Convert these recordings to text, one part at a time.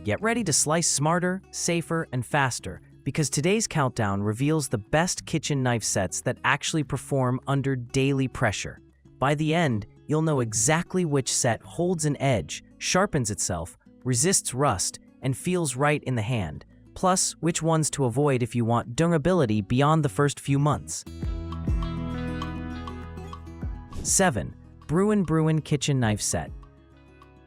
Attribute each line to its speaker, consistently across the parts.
Speaker 1: Get ready to slice smarter, safer, and faster, because today's countdown reveals the best kitchen knife sets that actually perform under daily pressure. By the end, you'll know exactly which set holds an edge, sharpens itself, resists rust, and feels right in the hand, plus which ones to avoid if you want durability beyond the first few months. 7. Brewin Kitchen Knife Set.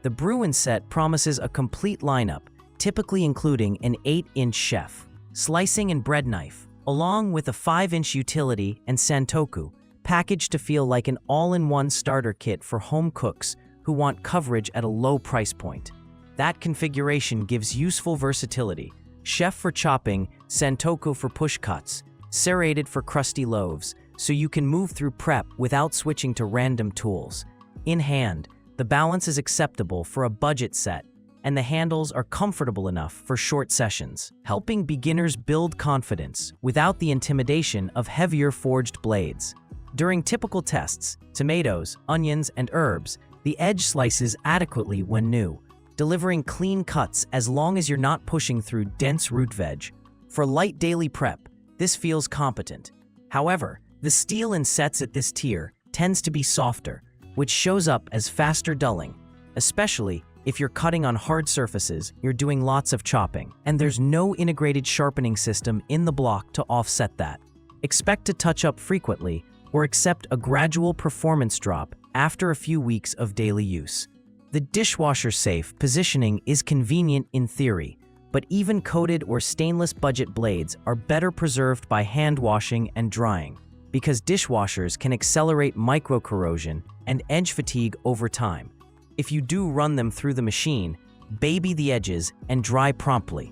Speaker 1: The Brewin set promises a complete lineup, typically including an 8-inch chef, slicing and bread knife, along with a 5-inch utility and santoku, packaged to feel like an all-in-one starter kit for home cooks who want coverage at a low price point. That configuration gives useful versatility: chef for chopping, santoku for push cuts, serrated for crusty loaves, so you can move through prep without switching to random tools. In hand, the balance is acceptable for a budget set, and the handles are comfortable enough for short sessions, helping beginners build confidence without the intimidation of heavier forged blades. During typical tests, tomatoes, onions, and herbs, the edge slices adequately when new, delivering clean cuts as long as you're not pushing through dense root veg. For light daily prep, this feels competent. However, the steel in sets at this tier tends to be softer, which shows up as faster dulling, especially if you're cutting on hard surfaces, you're doing lots of chopping, and there's no integrated sharpening system in the block to offset that. Expect to touch up frequently or accept a gradual performance drop after a few weeks of daily use. The dishwasher-safe positioning is convenient in theory, but even coated or stainless budget blades are better preserved by hand washing and drying, because dishwashers can accelerate micro-corrosion and edge fatigue over time. If you do run them through the machine, baby the edges and dry promptly.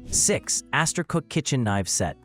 Speaker 1: 6. Astercook Kitchen Knife Set.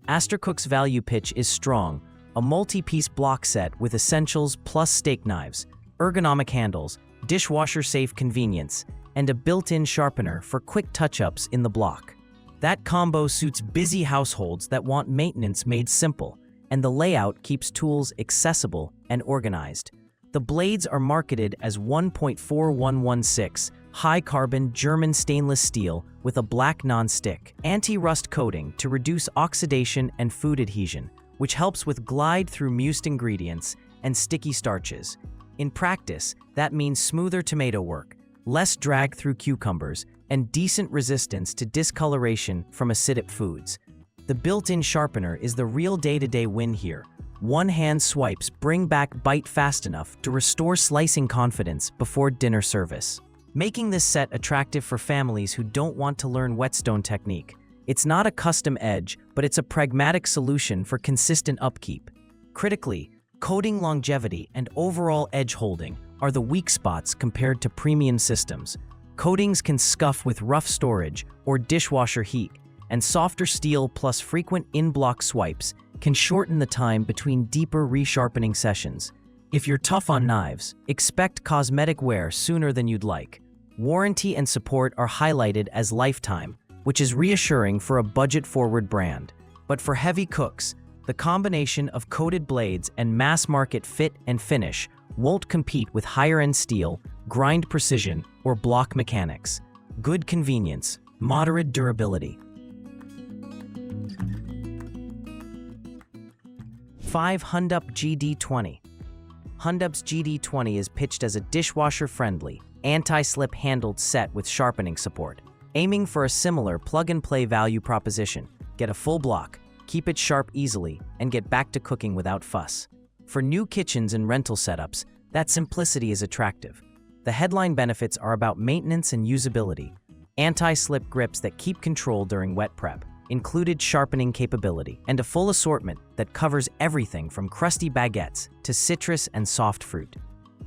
Speaker 1: Astercook's value pitch is strong, a multi-piece block set with essentials plus steak knives, ergonomic handles, dishwasher-safe convenience, and a built-in sharpener for quick touch-ups in the block. That combo suits busy households that want maintenance made simple, and the layout keeps tools accessible and organized. The blades are marketed as 1.4116 high-carbon German stainless steel with a black non-stick anti-rust coating to reduce oxidation and food adhesion, which helps with glide through mused ingredients and sticky starches. In practice, that means smoother tomato work, less drag through cucumbers, and decent resistance to discoloration from acidic foods. The built-in sharpener is the real day-to-day win here. One-hand swipes bring back bite fast enough to restore slicing confidence before dinner service, making this set attractive for families who don't want to learn whetstone technique. It's not a custom edge, but it's a pragmatic solution for consistent upkeep. Critically, coating longevity and overall edge holding are the weak spots compared to premium systems. Coatings can scuff with rough storage or dishwasher heat, and softer steel plus frequent in-block swipes can shorten the time between deeper resharpening sessions. If you're tough on knives, expect cosmetic wear sooner than you'd like. Warranty and support are highlighted as lifetime, which is reassuring for a budget-forward brand. But for heavy cooks, the combination of coated blades and mass-market fit and finish won't compete with higher-end steel, grind precision, or block mechanics. Good convenience, moderate durability. 5. Hundop GD-20. Hundop's GD-20 is pitched as a dishwasher-friendly, anti-slip handled set with sharpening support, aiming for a similar plug-and-play value proposition. Get a full block, keep it sharp easily, and get back to cooking without fuss. For new kitchens and rental setups, that simplicity is attractive. The headline benefits are about maintenance and usability, anti-slip grips that keep control during wet prep, included sharpening capability, and a full assortment that covers everything from crusty baguettes to citrus and soft fruit.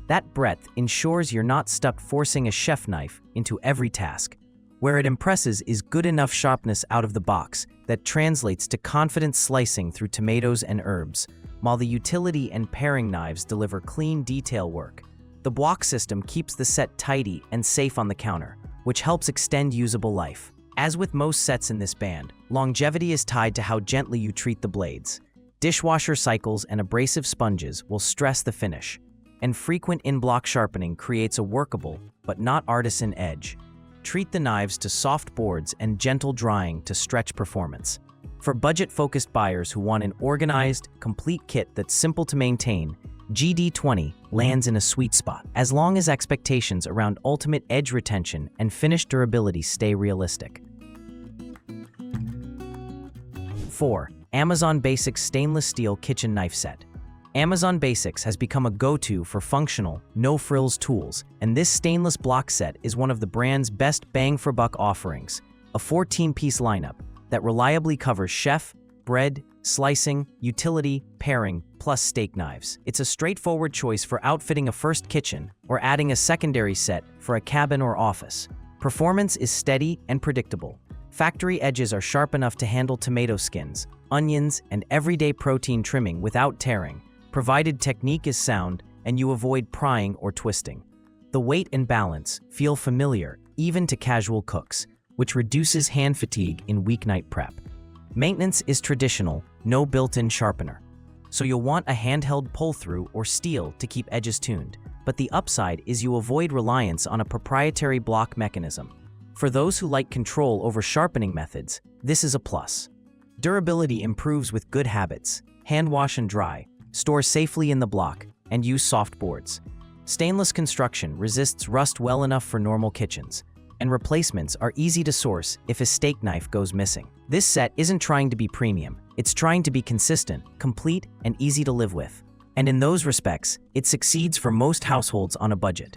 Speaker 1: That breadth ensures you're not stuck forcing a chef knife into every task. Where it impresses is good enough sharpness out of the box that translates to confident slicing through tomatoes and herbs, while the utility and paring knives deliver clean detail work. The block system keeps the set tidy and safe on the counter, which helps extend usable life. As with most sets in this band, longevity is tied to how gently you treat the blades. Dishwasher cycles and abrasive sponges will stress the finish. and frequent in-block sharpening creates a workable, but not artisan edge. Treat the knives to soft boards and gentle drying to stretch performance. For budget-focused buyers who want an organized, complete kit that's simple to maintain, GD-20 lands in a sweet spot, as long as expectations around ultimate edge retention and finished durability stay realistic. 4. Amazon Basics Stainless Steel Kitchen Knife Set. Amazon Basics has become a go-to for functional, no-frills tools, and this stainless block set is one of the brand's best bang-for-buck offerings, a 14-piece lineup that reliably covers chef, bread, slicing, utility, paring, plus steak knives. It's a straightforward choice for outfitting a first kitchen or adding a secondary set for a cabin or office. Performance is steady and predictable. Factory edges are sharp enough to handle tomato skins, onions, and everyday protein trimming without tearing, provided technique is sound and you avoid prying or twisting. The weight and balance feel familiar even to casual cooks, which reduces hand fatigue in weeknight prep. Maintenance is traditional, no built-in sharpener. So you'll want a handheld pull-through or steel to keep edges tuned, but the upside is you avoid reliance on a proprietary block mechanism. For those who like control over sharpening methods, this is a plus. Durability improves with good habits, hand wash and dry, store safely in the block, and use soft boards. Stainless construction resists rust well enough for normal kitchens, and replacements are easy to source if a steak knife goes missing. This set isn't trying to be premium, it's trying to be consistent, complete, and easy to live with. And in those respects, it succeeds for most households on a budget.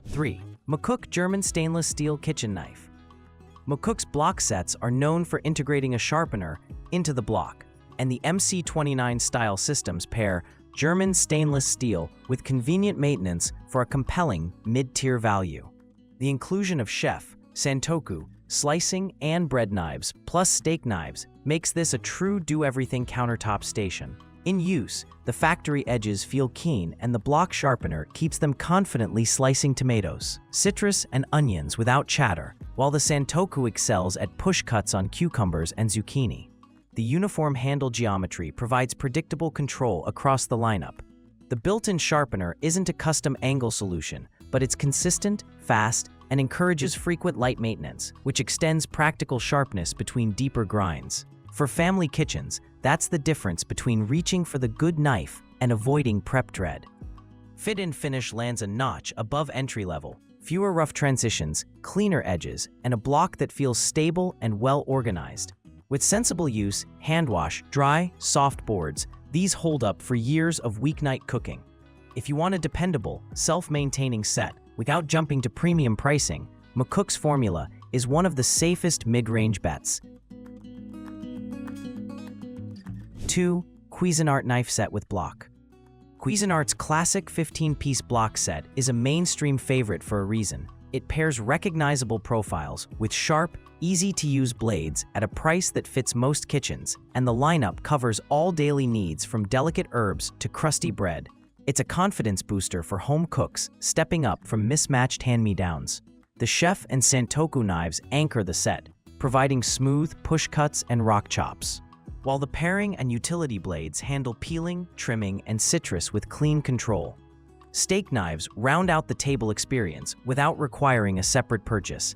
Speaker 1: 3. McCook German Stainless Steel Kitchen Knife. McCook's block sets are known for integrating a sharpener into the block, and the MC29 style systems pair German stainless steel with convenient maintenance for a compelling mid-tier value. The inclusion of chef, santoku, slicing, and bread knives, plus steak knives, makes this a true do-everything countertop station. In use, the factory edges feel keen and the block sharpener keeps them confidently slicing tomatoes, citrus, and onions without chatter, while the santoku excels at push cuts on cucumbers and zucchini. The uniform handle geometry provides predictable control across the lineup. The built-in sharpener isn't a custom angle solution, but it's consistent, fast, and encourages frequent light maintenance, which extends practical sharpness between deeper grinds. For family kitchens, that's the difference between reaching for the good knife and avoiding prep dread. Fit and finish lands a notch above entry level, fewer rough transitions, cleaner edges, and a block that feels stable and well organized. With sensible use, hand wash, dry, soft boards, these hold up for years of weeknight cooking. If you want a dependable, self-maintaining set without jumping to premium pricing, McCook's formula is one of the safest mid-range bets. 2. Cuisinart Knife Set with Block. Cuisinart's classic 15-piece block set is a mainstream favorite for a reason. It pairs recognizable profiles with sharp, easy-to-use blades at a price that fits most kitchens, and the lineup covers all daily needs from delicate herbs to crusty bread. It's a confidence booster for home cooks stepping up from mismatched hand-me-downs. The chef and santoku knives anchor the set, providing smooth push cuts and rock chops, while the paring and utility blades handle peeling, trimming, and citrus with clean control. Steak knives round out the table experience without requiring a separate purchase.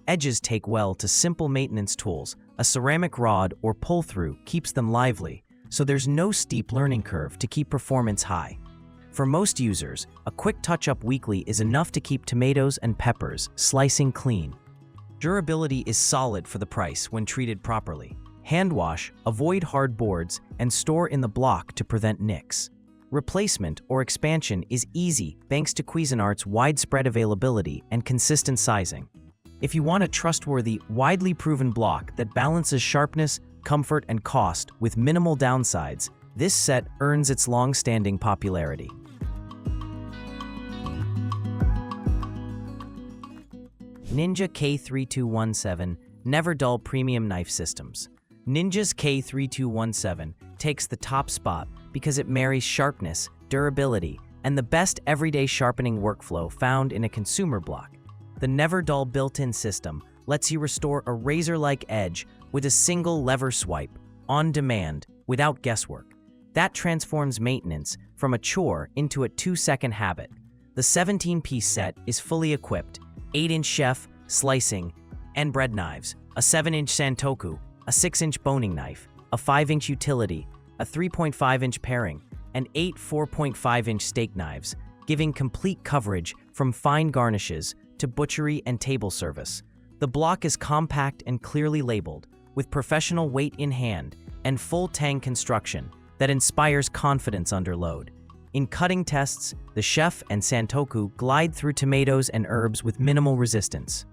Speaker 1: Edges take well to simple maintenance tools. A ceramic rod or pull-through keeps them lively, so there's no steep learning curve to keep performance high. For most users, a quick touch-up weekly is enough to keep tomatoes and peppers slicing clean. Durability is solid for the price when treated properly. Hand wash, avoid hard boards, and store in the block to prevent nicks. Replacement or expansion is easy thanks to Cuisinart's widespread availability and consistent sizing. If you want a trustworthy, widely proven block that balances sharpness, comfort, and cost with minimal downsides, this set earns its long-standing popularity. Ninja K3217 NeverDull Premium Knife Systems. Ninja's K3217 takes the top spot because it marries sharpness, durability, and the best everyday sharpening workflow found in a consumer block. The NeverDull built-in system lets you restore a razor-like edge with a single lever swipe, on demand, without guesswork. That transforms maintenance from a chore into a 2-second habit. The 17-piece set is fully equipped: 8-inch chef, slicing, and bread knives, a 7-inch santoku, a 6-inch boning knife, a 5-inch utility, a 3.5-inch paring, and 8 4.5-inch steak knives, giving complete coverage from fine garnishes to butchery and table service. The block is compact and clearly labeled, with professional weight in hand and full tang construction that inspires confidence under load. In cutting tests, the chef and santoku glide through tomatoes and herbs with minimal resistance,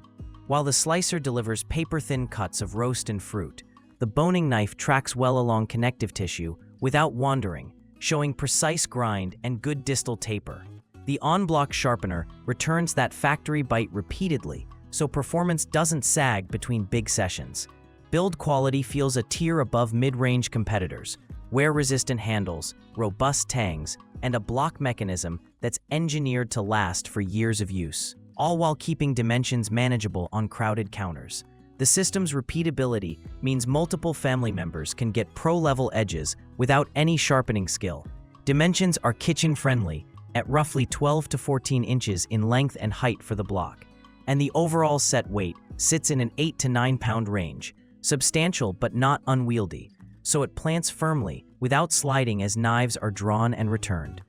Speaker 1: while the slicer delivers paper-thin cuts of roast and fruit. The boning knife tracks well along connective tissue without wandering, showing precise grind and good distal taper. The on-block sharpener returns that factory bite repeatedly, so performance doesn't sag between big sessions. Build quality feels a tier above mid-range competitors: wear-resistant handles, robust tangs, and a block mechanism that's engineered to last for years of use, all while keeping dimensions manageable on crowded counters. The system's repeatability means multiple family members can get pro-level edges without any sharpening skill. Dimensions are kitchen-friendly, at roughly 12 to 14 inches in length and height for the block, and the overall set weight sits in an 8 to 9 pound range, substantial but not unwieldy, so it plants firmly without sliding as knives are drawn and returned.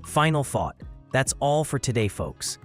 Speaker 1: Final thought: that's all for today, folks.